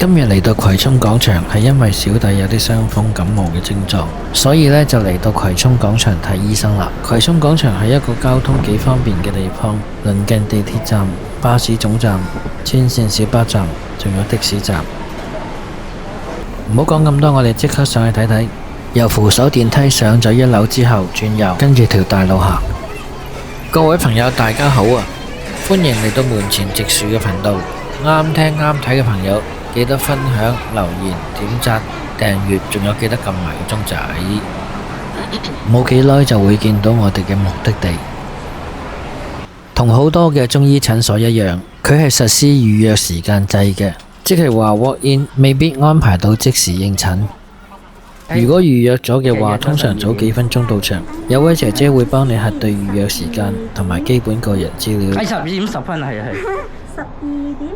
今日嚟到葵涌廣場係因為小弟有啲傷風感冒嘅症狀，所以呢就嚟到葵涌廣場睇醫生啦。葵涌廣場係一個交通幾方便嘅地方，鄰近地鐵站、巴士總站、專線小巴站，仲有的士站。唔好講咁多，我哋即刻上去睇睇。由扶手電梯上咗1樓之後，轉右，跟住條大路行。各位朋友大家好啊，歡迎嚟到門前直樹嘅頻道。啱聽啱睇嘅朋友，記得分享、留言、點讚、訂閱，仲有記得撳埋個鐘仔。冇幾耐就會見到我哋嘅目的地。同好多嘅中醫診所一樣，佢係實施預約時間制嘅，即係話 walk in 未必安排到即時應診。如果預約咗嘅話，通常早幾分鐘到場，有位姐姐會幫你核對預約時間同埋基本個人資料。係12點10分，係。12點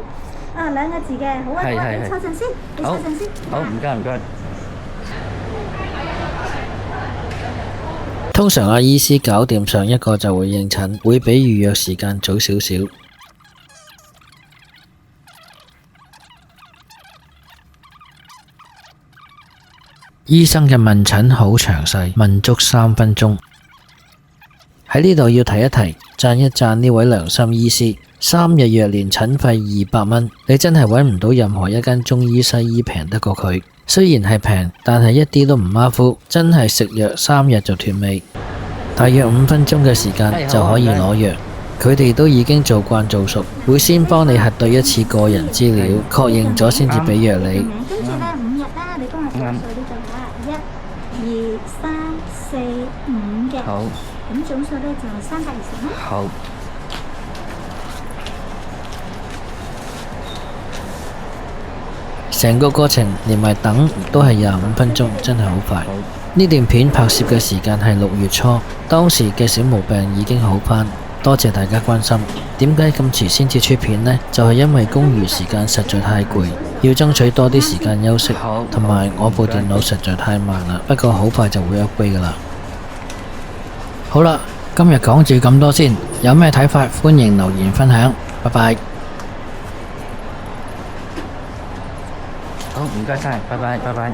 啊，2個字嘅，好啊，你坐陣先，你坐陣先。好，唔該。通常阿醫師搞掂上一個就會應診，會比預約時間早少少。醫生嘅問診好詳細，問足3分鐘。喺呢度要提一提，讚一讚呢位良心醫師，3日約年診費200蚊，你真係揾唔到任何一間中醫西醫平得過佢。雖然係平，但係一啲都唔馬虎，真係食藥3日就斷尾。大約5分鐘嘅時間就可以攞藥，佢哋都已經做慣做熟，會先幫你核對一次個人資料，確認咗先至俾藥你。跟住呢5日啦，你幫我數呢度嚇，1、2、3、4、5嘅。好。咁總數呢就320蚊。好。成個過程連埋等都係25分鐘，真係好快。呢段片拍攝嘅時間係6月初，當時嘅小毛病已經好返。多謝大家關心。點解咁遲先至出片呢？就係因為公餘時間實在太攰，要爭取多啲時間休息，同埋我部電腦實在太慢啦。不過好快就會 upgrade 㗎啦。好啦，今日講住咁多先，有咩睇法歡迎留言分享。拜拜。好，唔該晒，拜拜。